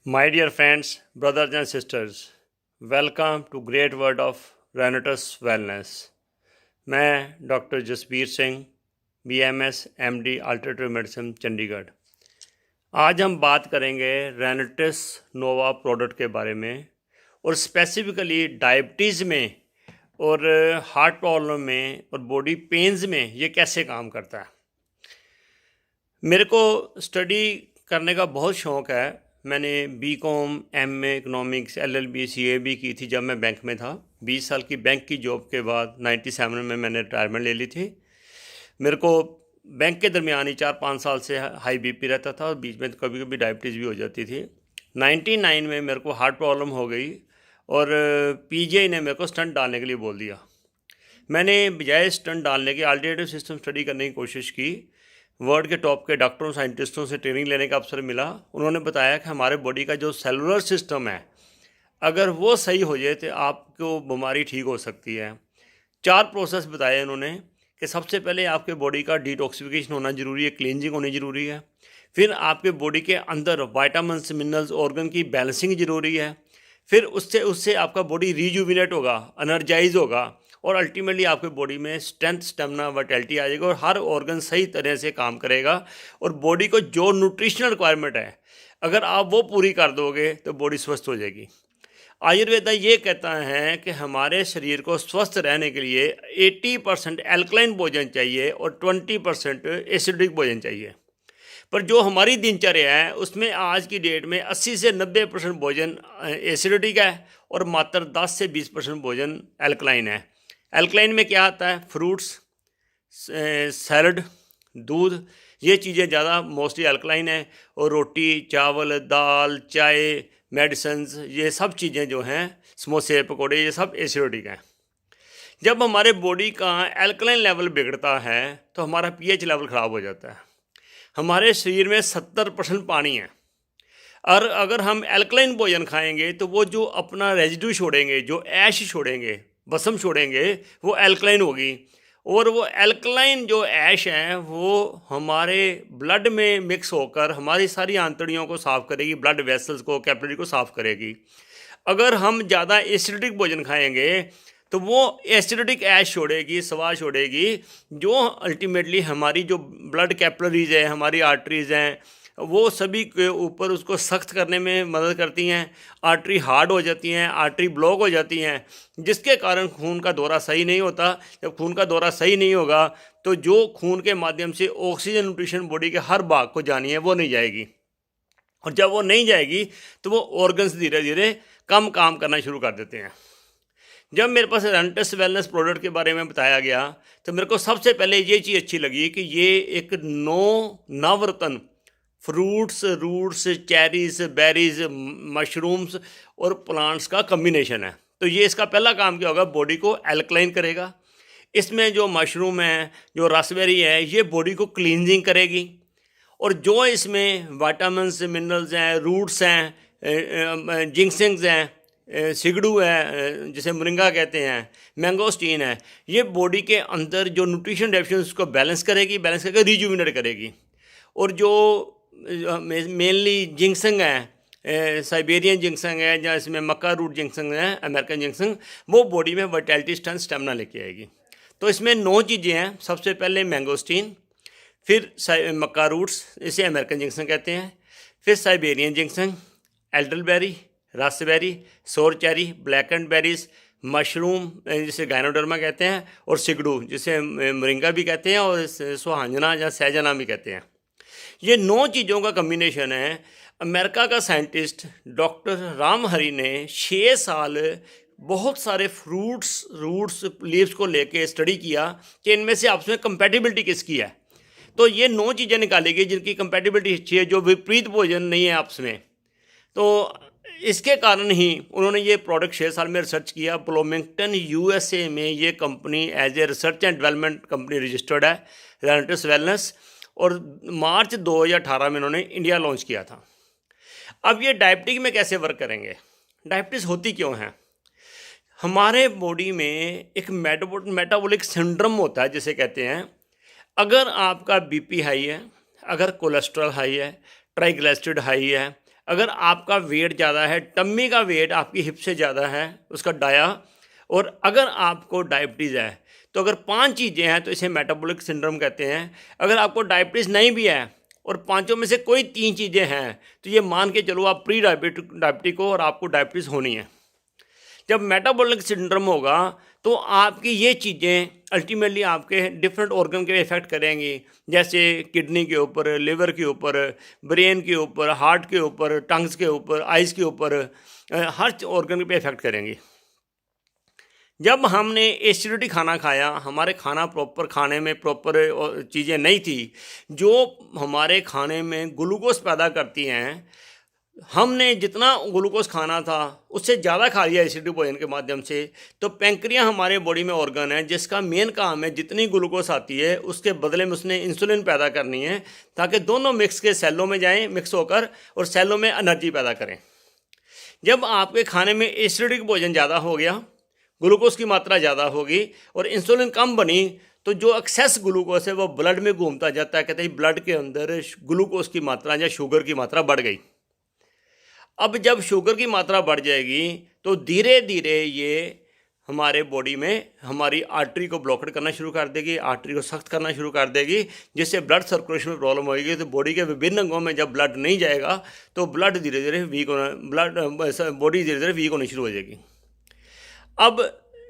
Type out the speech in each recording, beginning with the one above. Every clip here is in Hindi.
My dear friends, brothers and sisters, welcome to Great World of Renotus Wellness. मैं doctor Jasbir Singh BMS MD alternative medicine Chandigarh. आज हम बात करेंगे रेनेटिस नोवा प्रोडक्ट के बारे में और स्पेसिफिकली डायबिटीज़ में और हार्ट प्रॉब्लम में और बॉडी पेन्स में ये कैसे काम करता है। मेरे को स्टडी करने का बहुत शौक़ है। मैंने BCom MA economics LLB CA की थी जब मैं बैंक में था। 20 साल की बैंक की जॉब के बाद 97 में मैंने रिटायरमेंट ले ली थी। मेरे को बैंक के दरमियान ही 4-5 साल से हाई BP रहता था और बीच में कभी कभी डायबिटीज़ भी हो जाती थी। 99 में मेरे को हार्ट प्रॉब्लम हो गई और PGI ने मेरे को स्टंट डालने के लिए बोल दिया। मैंने बजाय स्टंट डालने के अल्टरनेटिव सिस्टम स्टडी करने की कोशिश की। वर्ल्ड के टॉप के डॉक्टरों साइंटिस्टों से ट्रेनिंग लेने का अवसर मिला। उन्होंने बताया कि हमारे बॉडी का जो सेलुलर सिस्टम है, अगर वो सही हो जाए तो आपको बीमारी ठीक हो सकती है। 4 प्रोसेस बताए उन्होंने कि सबसे पहले आपके बॉडी का डिटॉक्सिफिकेशन होना ज़रूरी है, क्लींजिंग होनी ज़रूरी है। फिर आपके बॉडी के अंदर वाइटामिन्स मिनरल्स ऑर्गन की बैलेंसिंग ज़रूरी है। फिर उससे आपका बॉडी रिजुविनेट होगा, एनर्जाइज होगा और अल्टीमेटली आपके बॉडी में स्ट्रेंथ, स्टेमिना, वाइटैलिटी आ जाएगा और हर ऑर्गन सही तरह से काम करेगा। और बॉडी को जो न्यूट्रिशनल रिक्वायरमेंट है, अगर आप वो पूरी कर दोगे तो बॉडी स्वस्थ हो जाएगी। आयुर्वेदा ये कहता है कि हमारे शरीर को स्वस्थ रहने के लिए 80% एल्कलाइन भोजन चाहिए और 20% एसिडिक भोजन चाहिए। पर जो हमारी दिनचर्या है उसमें आज की डेट में 80 से 90% भोजन एसिडिक है और मात्र 10 से 20% भोजन एल्कलाइन है। एल्कलाइन में क्या आता है? फ्रूट्स, सैलड, दूध, ये चीज़ें ज़्यादा मोस्टली एल्कलाइन है। और रोटी, चावल, दाल, चाय, मेडिसिन्स, ये सब चीज़ें जो हैं, समोसे, पकोड़े, ये सब एसिडिक हैं। जब हमारे बॉडी का एल्कलाइन लेवल बिगड़ता है तो हमारा pH लेवल ख़राब हो जाता है। हमारे शरीर में 70% पानी है और अगर हम एल्कलाइन भोजन खाएंगे तो वो जो अपना रेजिड्यू छोड़ेंगे, जो ऐश छोड़ेंगे, भस्म छोड़ेंगे, वो एल्कलाइन होगी। और वो एल्कलाइन जो ऐश है वो हमारे ब्लड में मिक्स होकर हमारी सारी आंतड़ियों को साफ़ करेगी, ब्लड वेसल्स को, कैपिलरी को साफ़ करेगी। अगर हम ज़्यादा एसिडिक भोजन खाएंगे तो वो एसिडिक ऐश छोड़ेगी, स्वाद छोड़ेगी, जो अल्टीमेटली हमारी जो ब्लड कैपिलरीज है, हमारी आर्टरीज़ हैं, वो सभी के ऊपर उसको सख्त करने में मदद करती हैं। आर्टरी हार्ड हो जाती हैं, आर्टरी ब्लॉक हो जाती हैं, जिसके कारण खून का दौरा सही नहीं होता। जब खून का दौरा सही नहीं होगा तो जो खून के माध्यम से ऑक्सीजन न्यूट्रिशन बॉडी के हर भाग को जानी है वो नहीं जाएगी। और जब वो नहीं जाएगी तो वो ऑर्गन्स धीरे धीरे कम काम करना शुरू कर देते हैं। जब मेरे पास रेनेटिस वेलनेस प्रोडक्ट के बारे में बताया गया तो मेरे को सबसे पहले ये चीज़ अच्छी लगी कि ये एक नवरत्न fruits, roots, cherries, berries, mushrooms और प्लांट्स का कम्बिनेशन है। तो ये इसका पहला काम क्या होगा? बॉडी को एल्कलाइन करेगा। इसमें जो मशरूम है, जो रास्पबेरी है, ये बॉडी को क्लींजिंग करेगी। और जो इसमें विटामिन्स, मिनरल्स हैं, रूट्स हैं, जिंक्सिंग्स हैं, सिगड़ू है जिसे मोरिंगा कहते हैं, मैंगोस्टीन है, ये बॉडी के अंदर जो न्यूट्रिशन डेफिशिएंसी को बैलेंस बैलेंस करके रिजुविनेट करेगी। और जो मेनली जिंक्सिंग है, साइबेरियन जिंक्सिंग है, या इसमें मक्का रूट जिंक्सिंग है, अमेरिकन जिंक्सिंग, वो बॉडी में वाइटैलिटी, स्ट्रेंथ, स्टेमिना लेके आएगी। तो इसमें 9 चीज़ें हैं। सबसे पहले मैंगोस्टीन, फिर मक्का रूट्स, इसे अमेरिकन जिंक्सिंग कहते हैं, फिर साइबेरियन जिंक्सिंग, एल्डरबेरी, रास्पबेरी, सोर cherry, black and berries, mushroom जिसे गायनोडर्मा कहते हैं, और सिगड़ू जिसे मोरिंगा भी कहते हैं और सुहांजना या सहजना भी कहते हैं। ये 9 चीज़ों का कम्बिनेशन है। अमेरिका का साइंटिस्ट डॉक्टर राम हरी ने 6 साल बहुत सारे फ्रूट्स, रूट्स, लीव्स को लेके स्टडी किया कि इनमें से आपस में कंपैटिबिलिटी किसकी है। तो ये 9 चीज़ें निकाली गई जिनकी कंपैटिबिलिटी अच्छी है, जो विपरीत भोजन नहीं है आपस में। तो इसके कारण ही उन्होंने ये प्रोडक्ट 6 साल में रिसर्च किया। ब्लूमिंगटन USA में ये company as a research and development company registered है, रेनेटिस वेलनेस। और मार्च 2018 में इन्होंने इंडिया लॉन्च किया था। अब ये डायबिटीज में कैसे वर्क करेंगे? डायबिटीज़ होती क्यों है? हमारे बॉडी में एक मेटाबॉलिक सिंड्रोम होता है जिसे कहते हैं। अगर आपका BP हाई है, अगर कोलेस्ट्रॉल हाई है, ट्राइग्लिसराइड हाई है, अगर आपका वेट ज़्यादा है, टम्मी का वेट आपकी हिप से ज़्यादा है, उसका डाया, और अगर आपको डायबिटीज़ है, तो अगर 5 चीज़ें हैं तो इसे मेटाबॉलिक सिंड्रोम कहते हैं। अगर आपको डायबिटीज़ नहीं भी है और पांचों में से कोई 3 चीज़ें हैं, तो ये मान के चलो आप प्री डायबिटिक हो और आपको डायबिटीज़ होनी है। जब मेटाबॉलिक सिंड्रोम होगा तो आपकी ये चीज़ें अल्टीमेटली आपके डिफरेंट ऑर्गन के इफेक्ट करेंगी, जैसे किडनी के ऊपर, लिवर के ऊपर, ब्रेन के ऊपर, हार्ट के ऊपर, टंग्स के ऊपर, आइज़ के ऊपर, हर ऑर्गन पे इफेक्ट करेंगी। जब हमने एसिडिटी खाना खाया, हमारे खाना प्रॉपर खाने में प्रॉपर चीज़ें नहीं थी जो हमारे खाने में ग्लूकोज पैदा करती हैं, हमने जितना ग्लूकोज खाना था उससे ज़्यादा खा लिया एसिडिक भोजन के माध्यम से, तो पैंक्रिया हमारे बॉडी में ऑर्गन है जिसका मेन काम है जितनी ग्लूकोज आती है उसके बदले में उसने इंसुलिन पैदा करनी है, ताकि दोनों मिक्स के सेलों में जाएं, मिक्स होकर और सेलों में एनर्जी पैदा करें। जब आपके खाने में एसिडिक भोजन ज़्यादा हो गया, ग्लूकोज की मात्रा ज़्यादा होगी और इंसुलिन कम बनी, तो जो एक्सेस ग्लूकोज है वो ब्लड में घूमता जाता है। कहते हैं ब्लड के अंदर ग्लूकोज की मात्रा या शुगर की मात्रा बढ़ गई। अब जब शुगर की मात्रा बढ़ जाएगी तो धीरे धीरे ये हमारे बॉडी में हमारी आर्टरी को ब्लॉकेट करना शुरू कर देगी, आर्टरी को सख्त करना शुरू कर देगी, जिससे ब्लड सर्कुलेशन में प्रॉब्लम होगी। तो बॉडी के विभिन्न अंगों में जब ब्लड नहीं जाएगा तो ब्लड धीरे धीरे वीक होना, बॉडी धीरे धीरे वीक होनी शुरू हो जाएगी। अब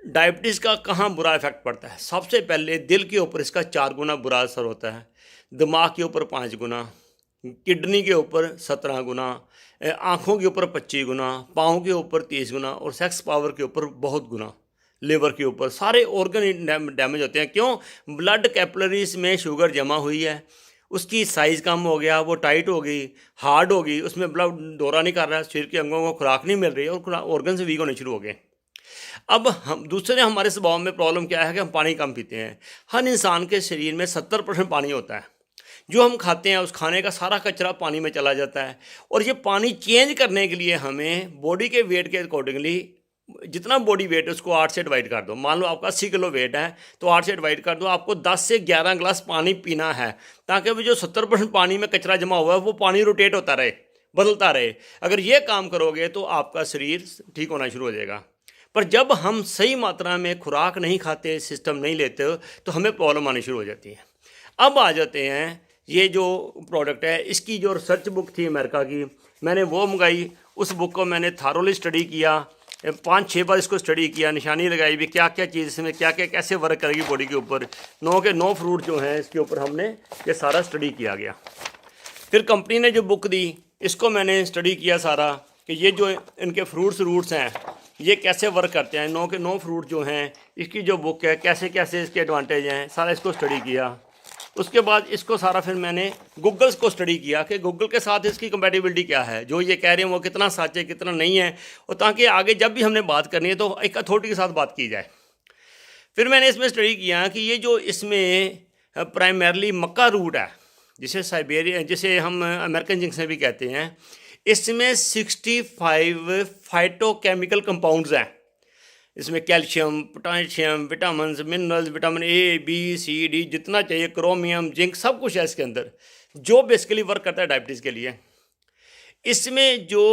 डायबिटीज़ का कहाँ बुरा इफेक्ट पड़ता है? सबसे पहले दिल के ऊपर इसका 4 गुना बुरा असर होता है, दिमाग के ऊपर 5 गुना, किडनी के ऊपर 17 गुना, आँखों के ऊपर 25 गुना, पाँव के ऊपर 30 गुना और सेक्स पावर के ऊपर बहुत गुना, लिवर के ऊपर सारे ऑर्गन डैमेज होते हैं। क्यों? ब्लड कैपिलरीज में शुगर जमा हुई है, उसकी साइज़ कम हो गया, वो टाइट हो गई, हार्ड हो गई, उसमें ब्लड दौरा नहीं कर रहा है, शरीर के अंगों को खुराक नहीं मिल रही है और ऑर्गन से वीक होने शुरू हो गए। अब हम दूसरे हमारे स्वभाव में प्रॉब्लम क्या है कि हम पानी कम पीते हैं। हर इंसान के शरीर में 70% पानी होता है। जो हम खाते हैं उस खाने का सारा कचरा पानी में चला जाता है, और ये पानी चेंज करने के लिए हमें बॉडी के वेट के अकॉर्डिंगली जितना बॉडी वेट है उसको 8 से डिवाइड कर दो। मान लो आपका 80 किलो वेट है तो 8 से डिवाइड कर दो, आपको 10 से 11 गिलास पानी पीना है, ताकि वो जो 70% पानी में कचरा जमा हुआ है वो पानी रोटेट होता रहे, बदलता रहे। अगर ये काम करोगे तो आपका शरीर ठीक होना शुरू हो जाएगा। पर जब हम सही मात्रा में खुराक नहीं खाते, सिस्टम नहीं लेते, तो हमें प्रॉब्लम आनी शुरू हो जाती है। अब आ जाते हैं, ये जो प्रोडक्ट है इसकी जो रिसर्च बुक थी अमेरिका की, मैंने वो मंगाई। उस बुक को मैंने थारोली स्टडी किया, 5-6 बार इसको स्टडी किया, निशानी लगाई भी क्या क्या चीज़ इसमें क्या क्या कैसे वर्क करेगी बॉडी के ऊपर। 9 के 9 फ्रूट जो हैं इसके ऊपर हमने ये सारा स्टडी किया गया। फिर कंपनी ने जो बुक दी इसको मैंने स्टडी किया सारा, कि ये जो इनके रूट्स हैं ये कैसे वर्क करते हैं। 9 के 9 फ्रूट जो हैं, इसकी जो बुक है कैसे कैसे इसके एडवांटेज हैं, सारा इसको स्टडी किया। उसके बाद इसको सारा फिर मैंने गूगल्स को स्टडी किया कि गूगल के साथ इसकी कंपैटिबिलिटी क्या है, जो ये कह रहे हैं वो कितना सच है कितना नहीं है, और ताकि आगे जब भी हमने बात करनी है तो एक अथॉरिटी के साथ बात की जाए। फिर मैंने इसमें स्टडी किया कि ये जो इसमें प्राइमरली मक्का रूट है, जिसे साइबेरिया, जिसे हम अमेरिकन जिंक से भी कहते हैं, इसमें 65 फाइटोकेमिकल कंपाउंड्स हैं। इसमें calcium, potassium, vitamin, minerals, vitamin A, B, C, D जितना चाहिए, क्रोमियम, जिंक, सब कुछ है इसके अंदर, जो बेसिकली वर्क करता है डायबिटीज़ के लिए। इसमें जो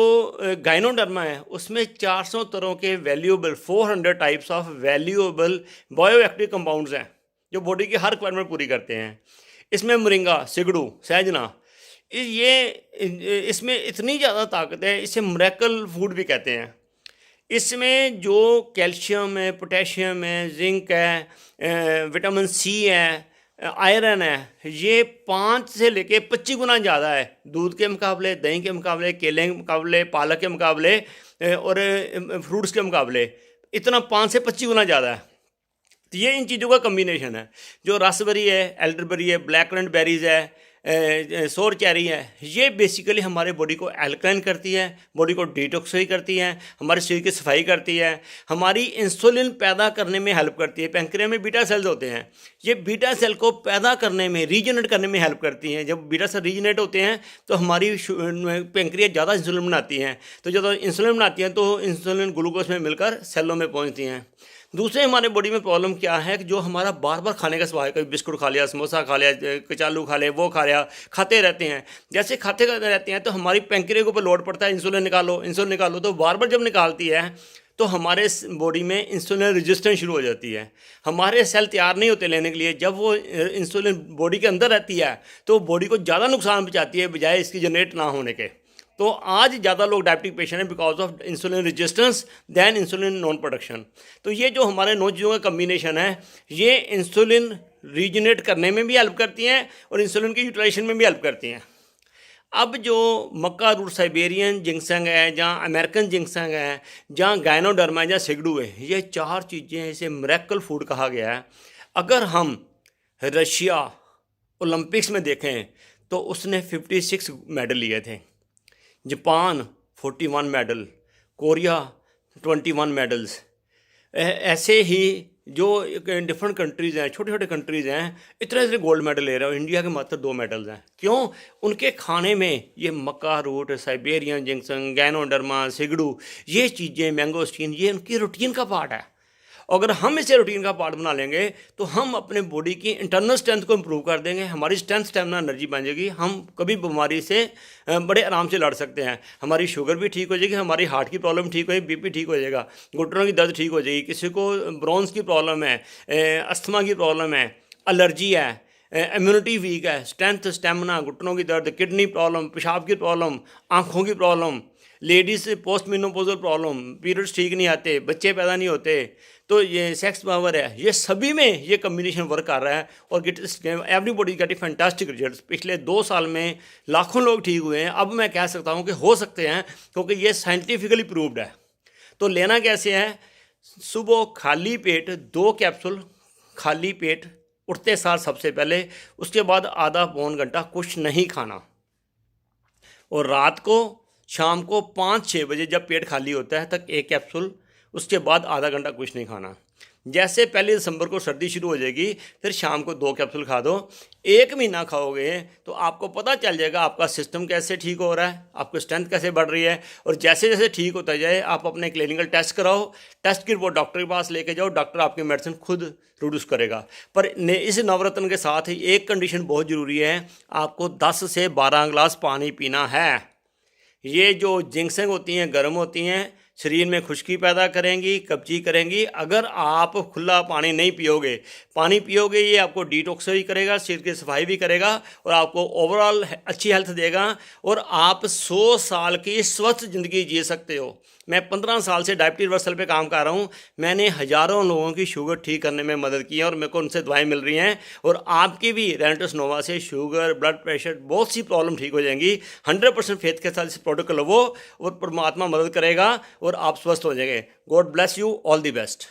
गाइनोडर्मा है उसमें 400 तरह के valuable, 400 types of valuable bioactive compounds हैं जो बॉडी की हर रिक्वायरमेंट पूरी करते हैं। इसमें मोरिंगा, सिगड़ू, सहजना, ये इसमें इतनी ज़्यादा ताकत है, इसे मिरेकल फूड भी कहते हैं। इसमें जो कैल्शियम है, पोटेशियम है, जिंक है, विटामिन सी है, आयरन है, ये 5 से लेके 25 गुना ज़्यादा है दूध के मुकाबले, दही के मुकाबले, केले के मुकाबले, पालक के मुकाबले और फ्रूट्स के मुकाबले। इतना 5 से 25 गुना ज़्यादा है। तो ये इन चीज़ों का कम्बिनेशन है। जो रासबेरी है, एल्डरबेरी है, ब्लैक करंट बेरीज है, सोर चेरी है, ये बेसिकली हमारे बॉडी को एल्कलाइन करती है, बॉडी को डिटॉक्सिफाई करती है, हमारे शरीर की सफाई करती है, हमारी इंसुलिन पैदा करने में हेल्प करती है। पैंक्रिया में बीटा सेल्स होते हैं, ये बीटा सेल को पैदा करने में, रीजनरेट करने में हेल्प करती हैं। जब बीटा सेल रीजनरेट होते हैं तो हमारी पैंक्रिया ज़्यादा इंसुलिन बनाती हैं, तो जब इंसुलिन बनाती हैं तो इंसुलिन ग्लूकोज में मिलकर सेलों में पहुँचती हैं। दूसरे हमारे बॉडी में प्रॉब्लम क्या है कि जो हमारा बार बार खाने का स्वभाव है, कभी बिस्कुट खा लिया, समोसा खा लिया, कचालू खा लिया, वो खा लिया, खाते रहते हैं। जैसे खाते रहते हैं तो हमारी पैंक्रियाज के ऊपर लोड पड़ता है, इंसुलिन निकालो, तो बार बार जब निकालती है तो हमारे बॉडी में इंसुलिन रेजिस्टेंस शुरू हो जाती है। हमारे सेल तैयार नहीं होते लेने के लिए। जब वो इंसुलिन बॉडी के अंदर रहती है तो बॉडी को ज़्यादा नुकसान पहुँचाती है बजाय इसकी जनरेट ना होने के। तो आज ज़्यादा लोग डायबिटिक पेशेंट हैं because of insulin resistance than insulin non production. तो ये जो हमारे 9 चीज़ों का कम्बिनेशन है, ये इंसुलिन रीजनरेट करने में भी हेल्प करती हैं और इंसुलिन की यूटिलाइजेशन में भी हेल्प करती हैं। अब जो मक्का रूट साइबेरियन जिंक्संग है, जहाँ अमेरिकन जिंक्संग है, जहाँ गायनोडर्मा है, जहाँ सिगडू है, ये 4 चीज़ें इसे मिरेकल फूड कहा गया है। अगर हम रशिया ओलंपिक्स में देखें तो उसने 56 मेडल लिए थे, जापान 41 मेडल, कोरिया 21 मेडल्स। ऐसे ही जो डिफरेंट कंट्रीज़ हैं, छोटे छोटे कंट्रीज़ हैं, इतने गोल्ड मेडल ले रहे हो। इंडिया के मात्र 2 मेडल्स हैं। क्यों? उनके खाने में ये मक्का रूट, साइबेरियन जिंक्सन, गैनोडर्मा, सिगडू, ये चीज़ें, मैंगोस्टीन, ये उनकी रूटीन का पार्ट है। अगर हम इसे रूटीन का पार्ट बना लेंगे तो हम अपने बॉडी की इंटरनल स्ट्रेंथ को इम्प्रूव कर देंगे। हमारी स्ट्रेंथ, स्टेमिना, एनर्जी बन जाएगी। हम कभी बीमारी से बड़े आराम से लड़ सकते हैं। हमारी शुगर भी ठीक हो जाएगी, हमारी हार्ट की प्रॉब्लम ठीक हो जाएगी, बीपी ठीक हो जाएगा, घुटनों की दर्द ठीक हो जाएगी। किसी को ब्रोन्स की प्रॉब्लम है, अस्थमा की प्रॉब्लम है, एलर्जी है, इम्यूनिटी वीक है, स्ट्रेंथ, स्टेमिना, घुटनों की दर्द, किडनी प्रॉब्लम, पेशाब की प्रॉब्लम, आँखों की problem, ladies post menopausal problem, periods ठीक नहीं आते, बच्चे पैदा नहीं होते, तो ये सेक्स पावर है, ये सभी में ये कम्बिनेशन वर्क कर रहा है और get everybody get fantastic results. पिछले 2 साल में लाखों लोग ठीक हुए हैं। अब मैं कह सकता हूँ कि हो सकते हैं, क्योंकि ये साइंटिफिकली प्रूव्ड है। तो लेना कैसे है? सुबह खाली पेट 2 कैप्सूल, खाली पेट उठते सार सबसे पहले, उसके बाद आधा पौन घंटा कुछ नहीं खाना, और रात को शाम को 5-6 बजे जब पेट खाली होता है तक 1 कैप्सूल, उसके बाद आधा घंटा कुछ नहीं खाना। जैसे 1 दिसंबर को सर्दी शुरू हो जाएगी, फिर शाम को 2 कैप्सूल खा दो। 1 महीना खाओगे तो आपको पता चल जाएगा आपका सिस्टम कैसे ठीक हो रहा है, आपकी स्ट्रेंथ कैसे बढ़ रही है। और जैसे जैसे ठीक होता जाए आप अपने क्लिनिकल टेस्ट कराओ, टेस्ट की रिपोर्ट डॉक्टर के पास लेके जाओ, डॉक्टर आपकी मेडिसिन खुद प्रोड्यूस करेगा। पर इस नवरत्न के साथ ही एक कंडीशन बहुत ज़रूरी है, आपको 10 से 12 गिलास पानी पीना है। ये जो जिंक्सें होती हैं गर्म होती हैं, शरीर में खुश्की पैदा करेंगी, कब्जी करेंगी। अगर आप खुला पानी नहीं पियोगे, ये आपको डिटॉक्स करेगा, शरीर की सफाई भी करेगा और आपको ओवरऑल अच्छी हेल्थ देगा और आप 100 साल की स्वस्थ ज़िंदगी जी सकते हो। मैं 15 साल से डायबिटीज रिवर्सल पे काम कर रहा हूँ। मैंने हज़ारों लोगों की शुगर ठीक करने में मदद की है और मेरे को उनसे दवाएं मिल रही हैं। और आपकी भी रेनेटस नोवा से शुगर, ब्लड प्रेशर, बहुत सी प्रॉब्लम ठीक हो जाएंगी। 100% फेथ के साथ इस प्रोडक्ट को लो और परमात्मा मदद करेगा और आप स्वस्थ हो जाएंगे। God bless you, all the best.